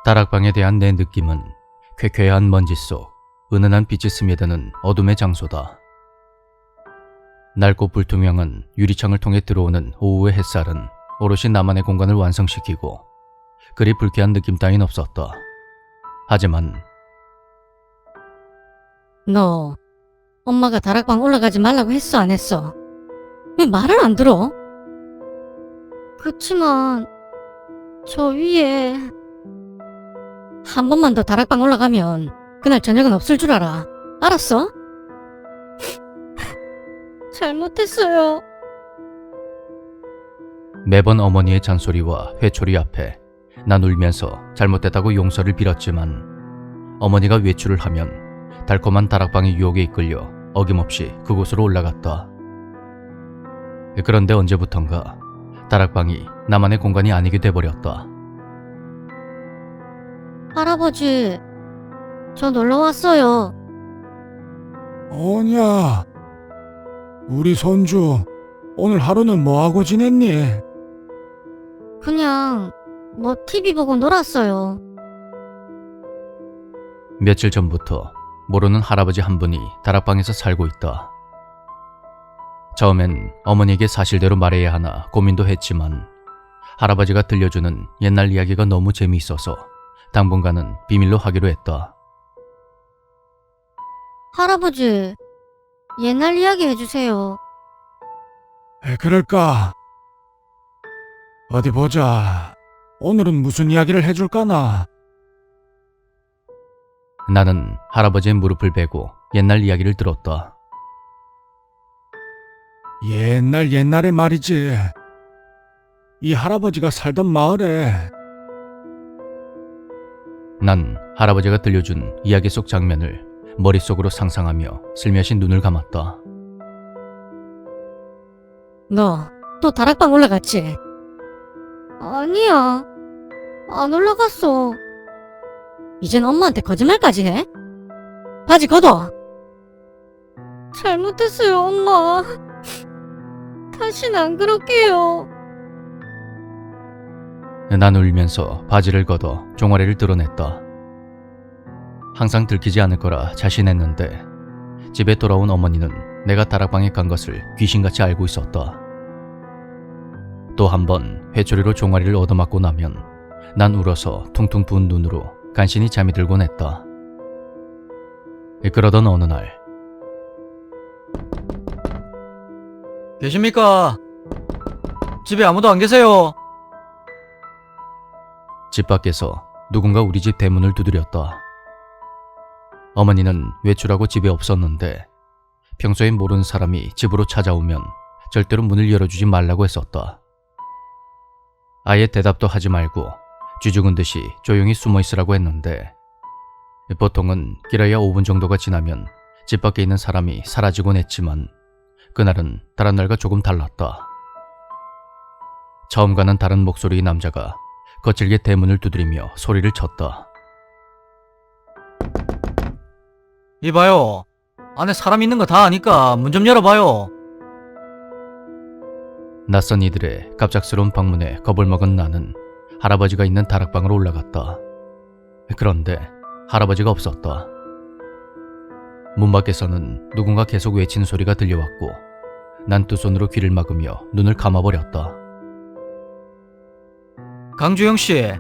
다락방에 대한 내 느낌은 쾌쾌한 먼지 속 은은한 빛이 스며드는 어둠의 장소다. 낡고 불투명한 유리창을 통해 들어오는 오후의 햇살은 오롯이 나만의 공간을 완성시키고 그리 불쾌한 느낌 따윈 없었다. 하지만 너 엄마가 다락방 올라가지 말라고 했어 안 했어? 왜 말을 안 들어? 그치만 저 위에 한 번만 더 다락방 올라가면 그날 저녁은 없을 줄 알아. 알았어? 잘못했어요. 매번 어머니의 잔소리와 회초리 앞에 난 울면서 잘못됐다고 용서를 빌었지만 어머니가 외출을 하면 달콤한 다락방의 유혹에 이끌려 어김없이 그곳으로 올라갔다. 그런데 언제부턴가 다락방이 나만의 공간이 아니게 돼버렸다. 할아버지, 저 놀러 왔어요. 어냐, 우리 손주 오늘 하루는 뭐하고 지냈니? 그냥 뭐 TV 보고 놀았어요. 며칠 전부터 모르는 할아버지 한 분이 다락방에서 살고 있다. 처음엔 어머니에게 사실대로 말해야 하나 고민도 했지만 할아버지가 들려주는 옛날 이야기가 너무 재미있어서 당분간은 비밀로 하기로 했다. 할아버지, 옛날 이야기 해주세요. 그럴까? 어디 보자. 오늘은 무슨 이야기를 해줄까나? 나는 할아버지의 무릎을 베고 옛날 이야기를 들었다. 옛날에 말이지. 이 할아버지가 살던 마을에 난 할아버지가 들려준 이야기 속 장면을 머릿속으로 상상하며 슬며시 눈을 감았다. 너 또 다락방 올라갔지? 아니야, 안 올라갔어. 이젠 엄마한테 거짓말까지 해? 바지 걷어. 잘못했어요, 엄마. 다신 안 그럴게요. 난 울면서 바지를 걷어 종아리를 드러냈다. 항상 들키지 않을 거라 자신했는데 집에 돌아온 어머니는 내가 다락방에 간 것을 귀신같이 알고 있었다. 또 한 번 회초리로 종아리를 얻어맞고 나면 난 울어서 퉁퉁 부은 눈으로 간신히 잠이 들곤 했다. 그러던 어느 날 계십니까? 집에 아무도 안 계세요? 집 밖에서 누군가 우리 집 대문을 두드렸다. 어머니는 외출하고 집에 없었는데 평소엔 모르는 사람이 집으로 찾아오면 절대로 문을 열어주지 말라고 했었다. 아예 대답도 하지 말고 쥐죽은 듯이 조용히 숨어 있으라고 했는데 보통은 길어야 5분 정도가 지나면 집 밖에 있는 사람이 사라지곤 했지만 그날은 다른 날과 조금 달랐다. 처음과는 다른 목소리의 남자가 거칠게 대문을 두드리며 소리를 쳤다. 이봐요. 안에 사람 있는 거 다 아니까 문 좀 열어봐요. 낯선 이들의 갑작스러운 방문에 겁을 먹은 나는 할아버지가 있는 다락방으로 올라갔다. 그런데 할아버지가 없었다. 문 밖에서는 누군가 계속 외치는 소리가 들려왔고 난 두 손으로 귀를 막으며 눈을 감아버렸다. 강주영씨,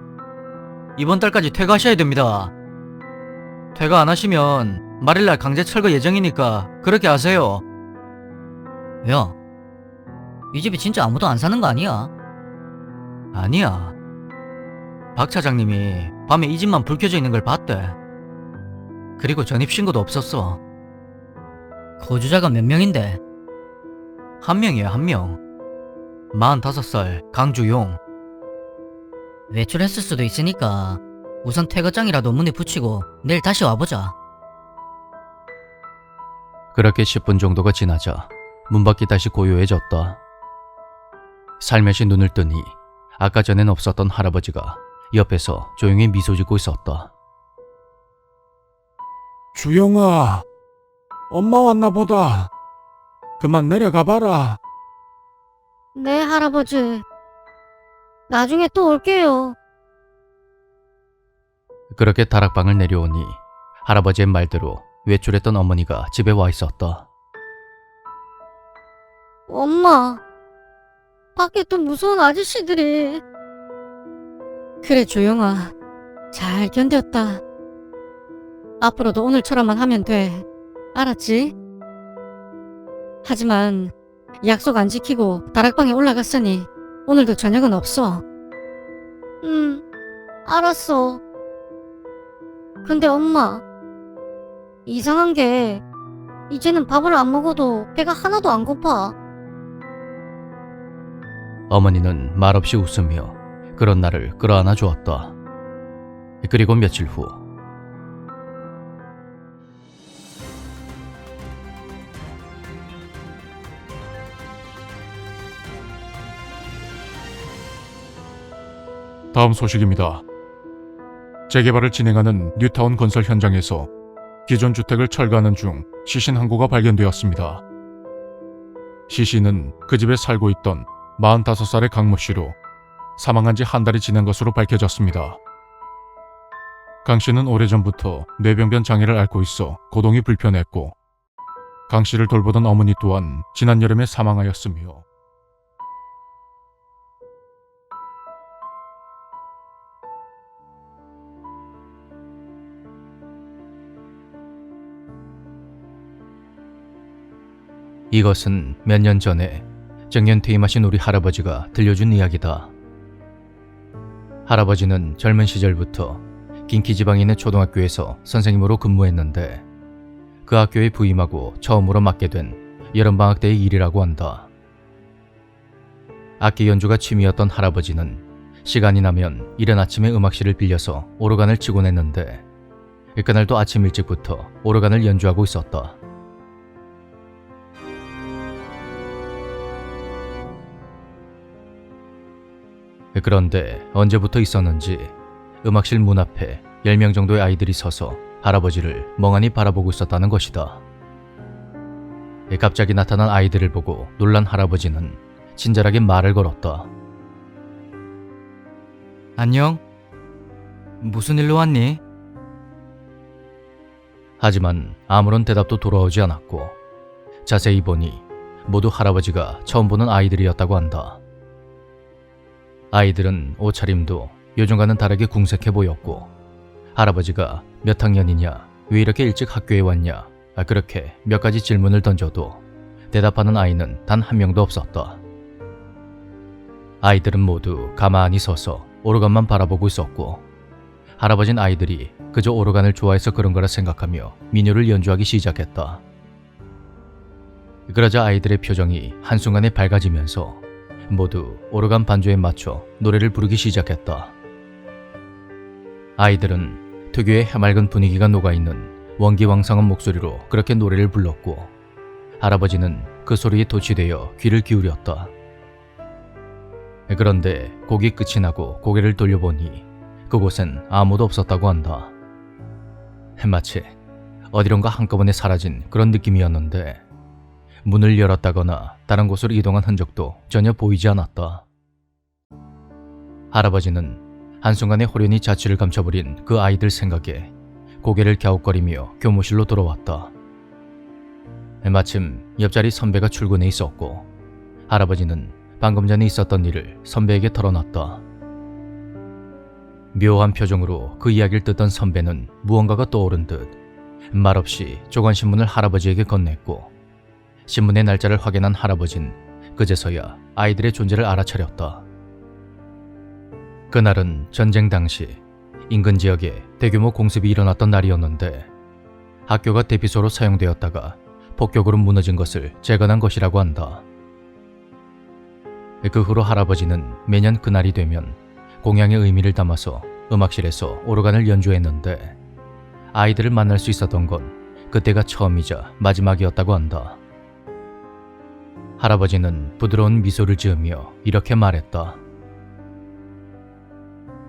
이번 달까지 퇴가하셔야 됩니다. 퇴가 안 하시면 말일날 강제 철거 예정이니까 그렇게 하세요. 야, 이 집에 진짜 아무도 안 사는 거 아니야? 아니야. 박 차장님이 밤에 이 집만 불 켜져 있는 걸 봤대. 그리고 전입신고도 없었어. 거주자가 몇 명인데? 한 명이야, 한 명. 45살 강주용. 외출했을 수도 있으니까 우선 퇴거장이라도 문에 붙이고 내일 다시 와보자. 그렇게 10분 정도가 지나자 문 밖이 다시 고요해졌다. 살며시 눈을 뜨니 아까 전엔 없었던 할아버지가 옆에서 조용히 미소 짓고 있었다. 주영아, 엄마 왔나 보다. 그만 내려가 봐라. 네, 할아버지. 나중에 또 올게요. 그렇게 다락방을 내려오니 할아버지의 말대로 외출했던 어머니가 집에 와 있었다. 엄마, 밖에 또 무서운 아저씨들이. 그래, 조용아. 잘 견뎠다. 앞으로도 오늘처럼만 하면 돼. 알았지? 하지만 약속 안 지키고 다락방에 올라갔으니 오늘도 저녁은 없어. 알았어. 근데 엄마, 이상한 게 이제는 밥을 안 먹어도 배가 하나도 안 고파. 어머니는 말없이 웃으며 그런 나를 끌어안아 주었다. 그리고 며칠 후 다음 소식입니다. 재개발을 진행하는 뉴타운 건설 현장에서 기존 주택을 철거하는 중 시신 한 구가 발견되었습니다. 시신은 그 집에 살고 있던 45살의 강모 씨로 사망한 지 한 달이 지난 것으로 밝혀졌습니다. 강 씨는 오래전부터 뇌병변 장애를 앓고 있어 거동이 불편했고 강 씨를 돌보던 어머니 또한 지난 여름에 사망하였으며 이것은 몇 년 전에 정년 퇴임하신 우리 할아버지가 들려준 이야기다. 할아버지는 젊은 시절부터 긴키지방에 있는 초등학교에서 선생님으로 근무했는데 그 학교에 부임하고 처음으로 맡게 된 여름방학 때의 일이라고 한다. 악기 연주가 취미였던 할아버지는 시간이 나면 이른 아침에 음악실을 빌려서 오르간을 치곤 했는데 그날도 아침 일찍부터 오르간을 연주하고 있었다. 그런데 언제부터 있었는지 음악실 문 앞에 10명 정도의 아이들이 서서 할아버지를 멍하니 바라보고 있었다는 것이다. 갑자기 나타난 아이들을 보고 놀란 할아버지는 친절하게 말을 걸었다. 안녕? 무슨 일로 왔니? 하지만 아무런 대답도 돌아오지 않았고 자세히 보니 모두 할아버지가 처음 보는 아이들이었다고 한다. 아이들은 옷차림도 요즘과는 다르게 궁색해 보였고 할아버지가 몇 학년이냐, 왜 이렇게 일찍 학교에 왔냐, 그렇게 몇 가지 질문을 던져도 대답하는 아이는 단 한 명도 없었다. 아이들은 모두 가만히 서서 오르간만 바라보고 있었고 할아버지는 아이들이 그저 오르간을 좋아해서 그런 거라 생각하며 민요를 연주하기 시작했다. 그러자 아이들의 표정이 한순간에 밝아지면서 모두 오르간 반주에 맞춰 노래를 부르기 시작했다. 아이들은 특유의 해맑은 분위기가 녹아있는 원기왕성한 목소리로 그렇게 노래를 불렀고 할아버지는 그 소리에 도취되어 귀를 기울였다. 그런데 곡이 끝이 나고 고개를 돌려보니 그곳엔 아무도 없었다고 한다. 마치 어디론가 한꺼번에 사라진 그런 느낌이었는데 문을 열었다거나 다른 곳으로 이동한 흔적도 전혀 보이지 않았다. 할아버지는 한순간에 호련히 자취를 감춰버린 그 아이들 생각에 고개를 갸웃거리며 교무실로 돌아왔다. 마침 옆자리 선배가 출근해 있었고 할아버지는 방금 전에 있었던 일을 선배에게 털어놨다. 묘한 표정으로 그 이야기를 듣던 선배는 무언가가 떠오른 듯 말없이 조간신문을 할아버지에게 건넸고 신문의 날짜를 확인한 할아버진 그제서야 아이들의 존재를 알아차렸다. 그날은 전쟁 당시 인근 지역에 대규모 공습이 일어났던 날이었는데 학교가 대피소로 사용되었다가 폭격으로 무너진 것을 재건한 것이라고 한다. 그 후로 할아버지는 매년 그날이 되면 공양의 의미를 담아서 음악실에서 오르간을 연주했는데 아이들을 만날 수 있었던 건 그때가 처음이자 마지막이었다고 한다. 할아버지는 부드러운 미소를 지으며 이렇게 말했다.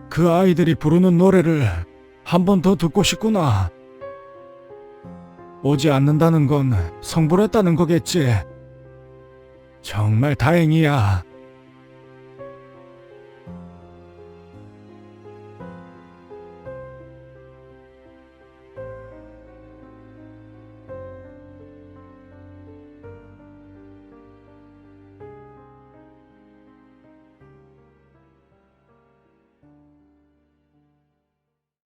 그 아이들이 부르는 노래를 한 번 더 듣고 싶구나. 오지 않는다는 건 성불했다는 거겠지. 정말 다행이야.